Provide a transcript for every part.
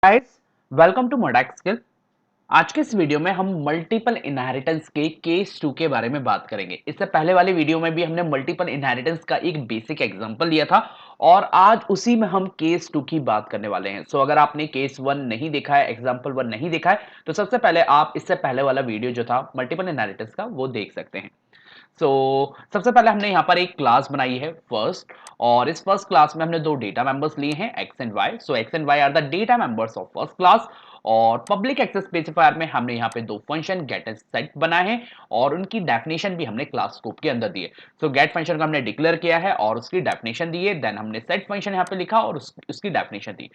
Guys, welcome to Modex skill. आज के इस वीडियो में हम मल्टीपल इनहेरिटेंस के केस 2 के बारे में बात करेंगे। इससे पहले वाली वीडियो में भी हमने मल्टीपल इनहेरिटेंस का एक बेसिक एग्जांपल लिया था और आज उसी में हम केस 2 की बात करने वाले हैं। सो अगर आपने केस 1 नहीं देखा है, एग्जांपल 1 नहीं देखा है, तो सबसे पहले आप इससे पहले वाला वीडियो जो था मल्टीपल इनहेरिटेंस का वो देख सकते हैं। सबसे पहले हमने यहाँ पर एक क्लास बनाई है फर्स्ट, और इस फर्स्ट क्लास में हमने दो डेटा मेंबर्स लिए हैं X and Y. X and Y are the data members of first class. और पब्लिक एक्सेस स्पेसिफायर में हमने यहाँ पे दो फंक्शन गेट एंड सेट बनाए हैं और उनकी डेफिनेशन भी हमने क्लास स्कोप के अंदर दी है। गेट फंक्शन को हमने डिक्लेयर किया है और उसकी डेफिनेशन दी है, देन हमने सेट फंक्शन यहाँ पे लिखा और उसकी डेफिनेशन दी।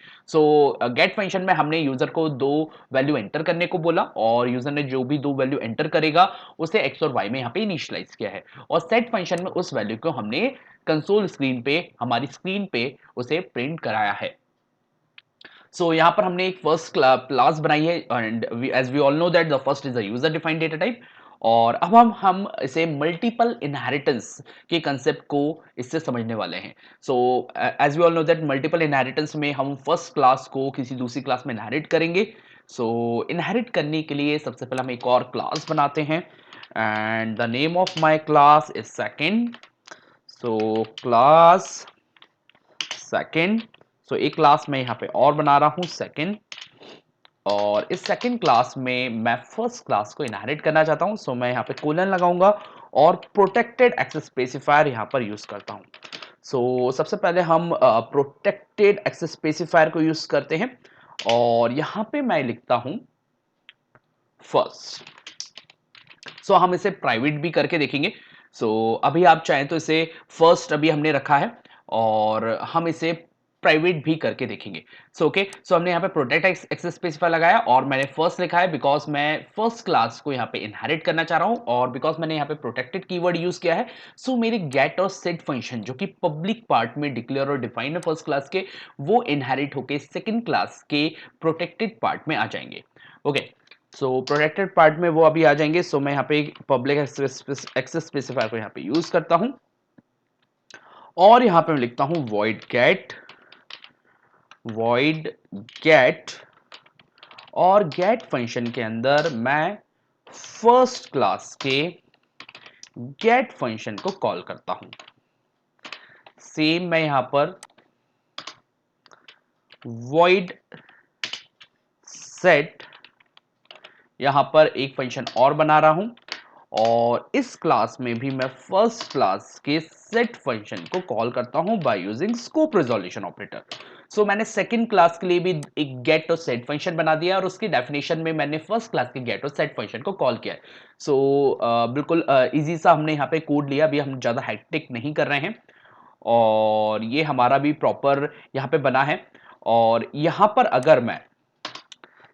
गेट फंक्शन में हमने यूजर को दो वैल्यू एंटर करने को बोला और यूजर ने जो भी दो वैल्यू एंटर करेगा उसे एक्स और वाई में यहाँ पे इनिशियलाइज किया है। और सेट फंक्शन में उस वैल्यू को हमने कंसोल स्क्रीन पे, हमारी स्क्रीन पे उसे प्रिंट कराया है। यहां पर हमने एक फर्स्ट क्लास बनाई है and as we all know that the first is a user defined data type. और अब हम इसे मल्टीपल इनहेरिटेंस के कंसेप्ट को इससे समझने वाले हैं। As we all know that multiple inheritance में हम फर्स्ट क्लास को किसी दूसरी क्लास में इनहेरिट करेंगे। इनहेरिट करने के लिए सबसे पहले हम एक और क्लास बनाते हैं and the name of my class is second. Class second. एक क्लास मैं यहाँ पे और बना रहा हूं सेकंड, और इस सेकंड क्लास में मैं फर्स्ट क्लास को इनहेरिट करना चाहता हूं। मैं यहाँ पे कोलन लगाऊंगा और प्रोटेक्टेड एक्सेस स्पेसिफायर यहाँ पर यूज करता हूं। सबसे पहले हम प्रोटेक्टेड एक्सेस स्पेसिफायर को यूज करते हैं और यहां पे मैं लिखता हूं फर्स्ट। हम इसे प्राइवेट भी करके देखेंगे। अभी आप चाहें तो इसे फर्स्ट अभी हमने रखा है और हम इसे प्राइवेट भी करके देखेंगे। हमने यहाँ पे प्रोटेक्ट एक्सेस स्पेसिफायर लगाया और मैंने फर्स्ट लिखा है बिकॉज मैं फर्स्ट क्लास को यहाँ पे इनहेरिट करना चाह रहा हूँ और बिकॉज मैंने यहाँ पे प्रोटेक्टेड कीवर्ड यूज किया है। मेरे गेट और सेट फंक्शन जो कि पब्लिक पार्ट में डिक्लेयर और डिफाइन है फर्स्ट क्लास के, वो इनहेरिट होके सेकेंड क्लास के प्रोटेक्टेड पार्ट में आ जाएंगे। ओके, प्रोटेक्टेड पार्ट में वो अभी आ जाएंगे। मैं यहाँ पे पब्लिक एक्सेस स्पेसिफायर को यहाँ पे यूज करता हूं और यहाँ पे मैं लिखता हूं void get, और गेट फंक्शन के अंदर मैं फर्स्ट क्लास के गेट फंक्शन को कॉल करता हूं। सेम मैं यहां पर void set यहां पर एक फंक्शन और बना रहा हूं और इस क्लास में भी मैं फर्स्ट क्लास के सेट फंक्शन को कॉल करता हूं by using scope resolution operator. मैंने सेकंड क्लास के लिए भी एक गेट और सेट फंक्शन बना दिया और उसकी डेफिनेशन में मैंने फर्स्ट क्लास के गेट और सेट फंक्शन को कॉल किया है। बिल्कुल इजी सा हमने यहाँ पे कोड लिया, अभी हम ज्यादा हैक्टिक नहीं कर रहे हैं और ये हमारा भी प्रॉपर यहाँ पे बना है। और यहाँ पर अगर मैं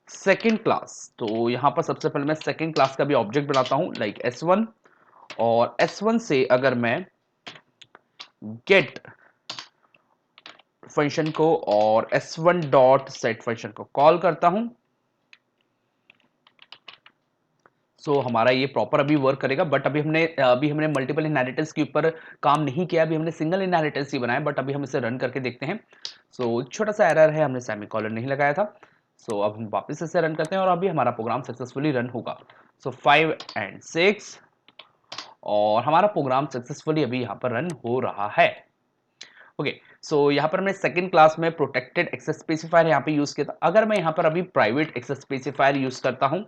सेकेंड क्लास, तो यहां पर सबसे पहले मैं सेकेंड क्लास का भी ऑब्जेक्ट बनाता हूं लाइक S1, और S1 से अगर मैं गेट फंक्शन को और S1 डॉट सेट फंक्शन को कॉल करता हूं, हमारा ये प्रॉपर अभी वर्क करेगा। बट अभी हमने मल्टीपल इनहेरिटेंस के ऊपर काम नहीं किया, अभी हमने सिंगल इनहेरिटेंस ही बनाया। बट अभी हम इसे रन करके देखते हैं। छोटा सा एरर है, हमने सेमीकोलन नहीं लगाया था। अब हम वापस इसे रन करते हैं और अभी हमारा प्रोग्राम सक्सेसफुली रन होगा। 5 एंड 6 और हमारा प्रोग्राम सक्सेसफुली अभी यहाँ पर रन हो रहा है। ओके, यहाँ पर मैं सेकंड क्लास में प्रोटेक्टेड एक्सेस स्पेसिफायर यहाँ पे यूज किया था। अगर मैं यहाँ पर अभी प्राइवेट एक्सेस स्पेसिफायर यूज करता हूँ,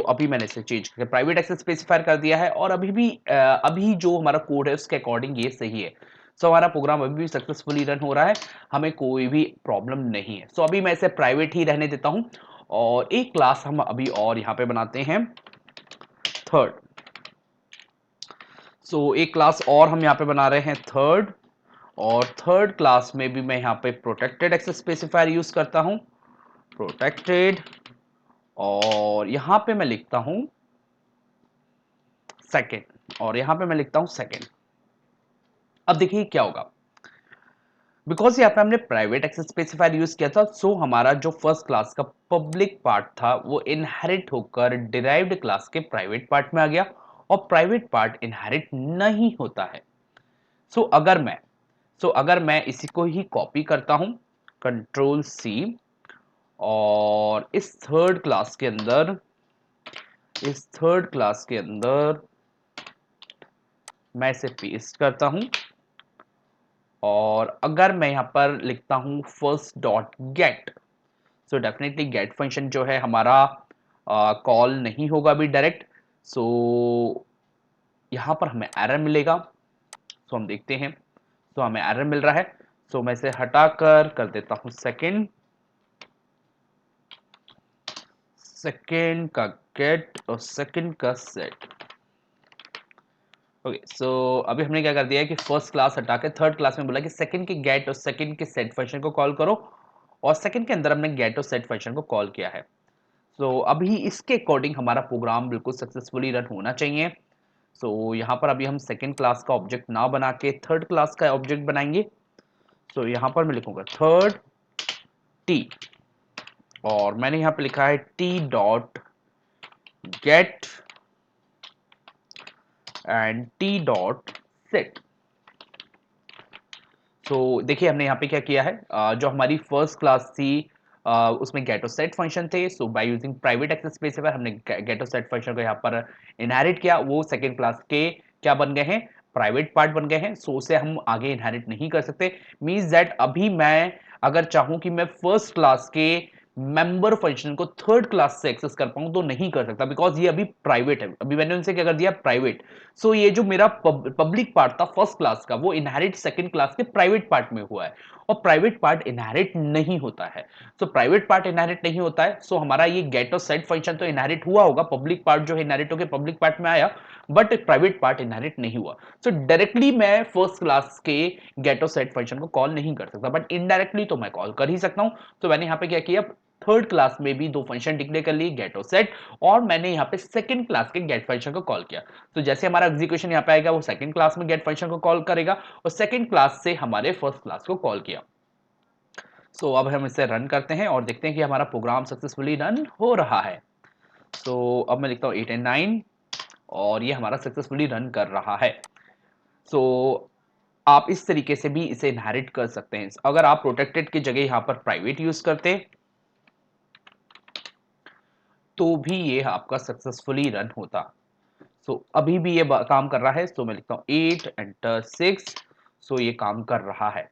अभी मैंने इसे चेंज करके प्राइवेट एक्सेस स्पेसिफायर कर दिया है और अभी जो हमारा कोड है उसके अकॉर्डिंग ये सही है। हमारा प्रोग्राम अभी भी सक्सेसफुली रन हो रहा है, हमें कोई भी प्रॉब्लम नहीं है। अभी मैं इसे प्राइवेट ही रहने देता हूं और एक क्लास हम अभी और यहाँ पे बनाते हैं थर्ड। एक क्लास और हम यहाँ पे बना रहे हैं थर्ड, और थर्ड क्लास में भी मैं यहाँ पे प्रोटेक्टेड एक्सेस स्पेसिफायर यूज करता हूं, प्रोटेक्टेड, और यहां पे मैं लिखता हूं सेकेंड, और यहां पे मैं लिखता हूं सेकेंड। अब देखिए क्या होगा, बिकॉज यहाँ पे हमने प्राइवेट एक्सेस स्पेसिफायर यूज किया था। हमारा जो फर्स्ट क्लास का पब्लिक पार्ट था वो इनहेरिट होकर डिराइव्ड क्लास के प्राइवेट पार्ट में आ गया और प्राइवेट पार्ट इनहेरिट नहीं होता है। सो अगर मैं इसी को ही कॉपी करता हूं, कंट्रोल C, और इस थर्ड क्लास के अंदर मैं इसे पेस्ट करता हूं और अगर मैं यहां पर लिखता हूं first dot gate, so definitely get function जो है हमारा कॉल नहीं होगा अभी डायरेक्ट। सो यहां पर हमें एरर मिलेगा। सो हम देखते हैं, तो हमें एरर मिल रहा है। सो मैं इसे हटाकर कर देता हूं सेकंड का गेट और सेकंड का सेट। ओके, सो अभी हमने क्या कर दिया है कि फर्स्ट क्लास हटा के थर्ड क्लास में बोला कि सेकंड के गेट और सेकंड के सेट फंक्शन को कॉल करो, और सेकंड के अंदर हमने गेट और सेट फंक्शन को कॉल किया है। सो अभी इसके अकॉर्डिंग हमारा प्रोग्राम बिल्कुल सक्सेसफुली रन होना चाहिए। सो यहाँ पर अभी हम सेकंड क्लास का ऑब्जेक्ट ना बना के थर्ड क्लास का ऑब्जेक्ट बनाएंगे। सो यहाँ पर मैं लिखूंगा थर्ड टी, और मैंने यहाँ पे लिखा है T dot gate and T dot set. तो देखिए हमने यहाँ पे क्या किया है, जो हमारी फर्स्ट क्लास थी उसमें गेट और सेट फंक्शन थे। So by using private access specifier हमने गेट और सेट फंक्शन को यहाँ पर इनहेरिट किया। वो सेकंड क्लास के क्या बन गए हैं, प्राइवेट पार्ट बन गए हैं। सो उसे हम आगे इनहेरिट नहीं कर सकते। मींस दैट अभी मैं अगर चाहूं कि मैं फर्स्ट क्लास के मेंबर फंक्शन को थर्ड क्लास से एक्सेस कर पाऊं तो नहीं कर सकता, बिकॉज ये अभी प्राइवेट है। अभी मैंने उनसे क्या कर दिया, प्राइवेट। सो ये जो मेरा पब्लिक पार्ट था फर्स्ट क्लास का, वो इनहेरिट सेकंड क्लास के प्राइवेट पार्ट में हुआ है, और प्राइवेट पार्ट इनहेरिट नहीं होता है। सो प्राइवेट पार्ट इनहेरिट नहीं होता है। सो हमारा ये गेट और सेट फंक्शन तो इनहेरिट हुआ होगा, पब्लिक पार्ट जो है इनहेरिट होकर पब्लिक पार्ट में आया, बट प्राइवेट पार्ट इनहेरिट नहीं हुआ। सो डायरेक्टली मैं फर्स्ट क्लास के गेट और सेट फंक्शन को कॉल नहीं कर सकता, बट इनडायरेक्टली तो मैं कॉल कर ही सकता हूं। तो मैंने यहां पे क्या किया, थर्ड क्लास में भी दो फंक्शन डिक्लेयर कर लिए, गेट और सेट, और मैंने यहां पे सेकंड क्लास के गेट फंक्शन को कॉल किया। तो जैसे हमारा एग्जीक्यूशन यहां पे आएगा, वो सेकंड क्लास में गेट फंक्शन को कॉल करेगा, और सेकंड क्लास से हमारे फर्स्ट क्लास को कॉल किया। सो अब हम इसे रन करते हैं और देखते हैं कि हमारा प्रोग्राम सक्सेसफुली रन हो रहा है। तो अब मैं लिखता हूं 8 एंड 9, और ये हमारा सक्सेसफुली रन कर रहा है। सो आप इस तरीके से भी इसे इनहेरिट कर सकते हैं। अगर आप प्रोटेक्टेड की जगह यहां पर प्राइवेट यूज करते तो भी ये आपका सक्सेसफुली रन होता। सो अभी भी ये काम कर रहा है। सो मैं लिखता हूं 8 एंटर 6। सो ये काम कर रहा है,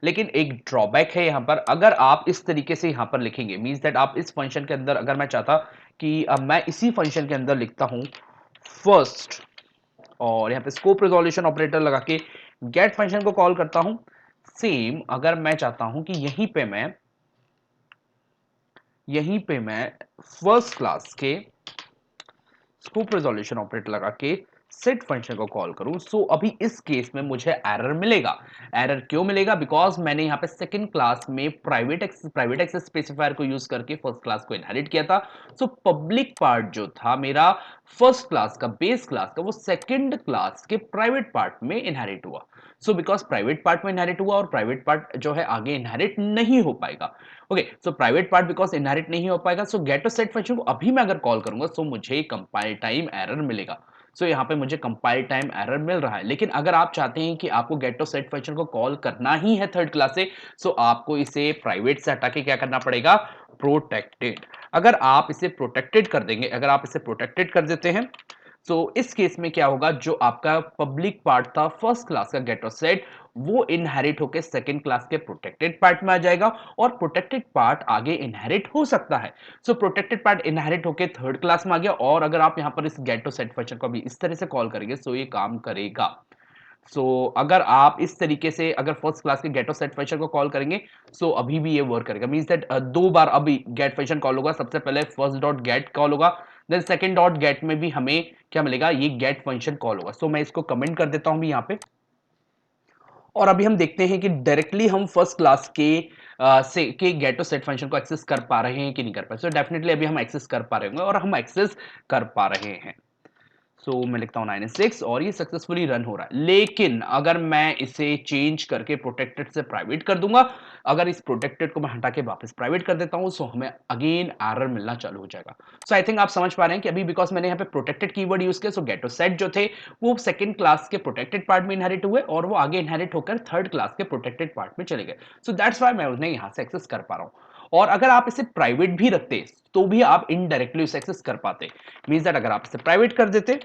लेकिन एक ड्रॉबैक है यहां पर। अगर आप इस तरीके से यहां पर लिखेंगे, मींस दैट आप इस फंक्शन के अंदर, अगर मैं चाहता कि अब मैं इसी फंक्शन के अंदर लिखता हूं फर्स्ट, और यहां पे स्कोप रिजोल्यूशन ऑपरेटर लगा के गेट फंक्शन को कॉल करता हूं। सेम अगर मैं चाहता हूं कि यहीं पे मैं फर्स्ट क्लास के स्कोप रिजोल्यूशन ऑपरेटर लगा के सेट फंक्शन को कॉल करूं, सो अभी इस केस में मुझे एरर मिलेगा। एरर क्यों मिलेगा, बिकॉज मैंने यहां पे सेकंड क्लास में प्राइवेट एक्सेस स्पेसिफायर को यूज करके फर्स्ट क्लास को इनहेरिट किया था। सो पब्लिक पार्ट जो था मेरा फर्स्ट क्लास का, बेस क्लास का, वो सेकंड क्लास के प्राइवेट पार्ट में इनहेरिट हुआ। सो बिकॉज प्राइवेट पार्ट में इनहेरिट हुआ, और प्राइवेट पार्ट जो है आगे इनहेरिट नहीं हो पाएगा। Okay, so private part because inherit नहीं हो पाएगा, सो गेट और सेट फंक्शन को अभी मैं अगर कॉल करूंगा, सो मुझे कंपाइल टाइम एरर मिलेगा। सो यहाँ पे मुझे कंपाइल टाइम एरर मिल रहा है। लेकिन अगर आप चाहते हैं कि आपको गेट और सेट फंक्शन को कॉल करना ही है थर्ड क्लास से, सो आपको इसे प्राइवेट से हटा के क्या करना पड़ेगा, प्रोटेक्टेड। अगर आप इसे प्रोटेक्टेड कर देंगे, अगर आप इसे प्रोटेक्टेड कर देते हैं, सो इस केस में क्या होगा, जो आपका पब्लिक पार्ट था फर्स्ट क्लास का गेट और सेट, वो इनहेरिट होकर सेकंड क्लास के प्रोटेक्टेड पार्ट में आ जाएगा, और प्रोटेक्टेड पार्ट आगे इनहेरिट हो सकता है। सो प्रोटेक्टेड पार्ट इनहेरिट होकर थर्ड क्लास में आ गया, और अगर आप यहां पर इस गेट और सेट फंक्शन को भी इस तरह से कॉल करेंगे, सो ये काम करेगा। अगर आप इस तरीके से अगर फर्स्ट क्लास के गेट और सेट फंक्शन को कॉल करेंगे, अभी भी ये वर्क करेगा। मींस दैट दो बार अभी गेट फंक्शन कॉल होगा। सबसे पहले फर्स्ट डॉट गेट कॉल होगा, देन सेकंड डॉट गेट में भी हमें क्या मिलेगा, ये गेट फंक्शन कॉल होगा। मैं इसको कमेंट कर देता हूं भी यहां पे, और अभी हम देखते हैं कि डायरेक्टली हम फर्स्ट क्लास के से के गेट और सेट फंक्शन को एक्सेस कर पा रहे हैं कि नहीं कर पा रहे। डेफिनेटली अभी हम एक्सेस कर पा रहे होंगे, और हम एक्सेस कर पा रहे हैं। मैं लिखता हूं 9 एंड 6, और ये सक्सेसफुली रन हो रहा है। लेकिन अगर मैं इसे चेंज करके प्रोटेक्टेड से प्राइवेट कर दूंगा, अगर इस प्रोटेक्टेड को मैं हटा के वापस प्राइवेट कर देता हूं, हमें अगेन एरर मिलना चालू हो जाएगा। आई थिंक आप समझ पा रहे हैं कि अभी बिकॉज मैंने यहाँ पे प्रोटेक्टेड कीवर्ड यूज किया, गेट और सेट जो थे वो सेकंड क्लास के प्रोटेक्टेड पार्ट में इनहेरिट हुए, और वो आगे इनहेरिट होकर थर्ड क्लास के प्रोटेक्टेड पार्ट में चले गए। दैट्स व्हाई मैं उन्हें यहां से एक्सेस कर पा रहा हूं। और अगर आप इसे प्राइवेट भी रखते तो भी आप इनडायरेक्टली उसे एक्सेस कर पाते। मींस दैट अगर आप इसे प्राइवेट कर देते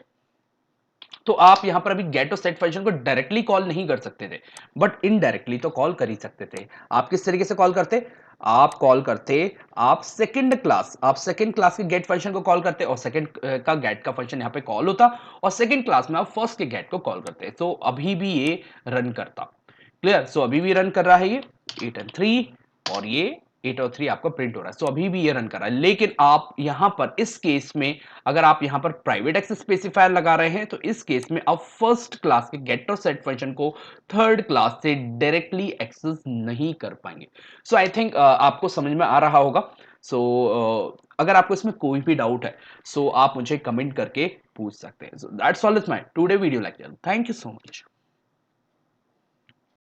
तो आप यहां पर अभी गेट और सेट फंक्शन को डायरेक्टली कॉल नहीं कर सकते थे, बट इनडायरेक्टली तो कॉल कर ही सकते थे। आप किस तरीके से कॉल करते? आप कॉल करते, आप सेकंड क्लास के गेट फंक्शन को कॉल करते और सेकंड का गेट का फंक्शन यहां पे कॉल होता और सेकंड क्लास में आप फर्स्ट के गेट को कॉल करते। तो अभी भी ये रन करता। क्लियर? सो अभी भी रन कर रहा है ये 8 एंड 3 और ये 8 और 3 आपका प्रिंट हो रहा है। सो अभी भी ये रन कर रहा है, लेकिन आप यहां पर इस केस में अगर आप यहां पर प्राइवेट एक्सेस स्पेसिफायर लगा रहे हैं तो इस केस में आप फर्स्ट क्लास के गेट और सेट फंक्शन को थर्ड क्लास से डायरेक्टली एक्सेस नहीं कर पाएंगे। सो आई थिंक आपको समझ में आ रहा होगा। सो अगर आपको इसमें कोई भी डाउट है सो आप मुझे कमेंट करके पूछ सकते हैं। So that's all is my today video lecture. Thank you so much.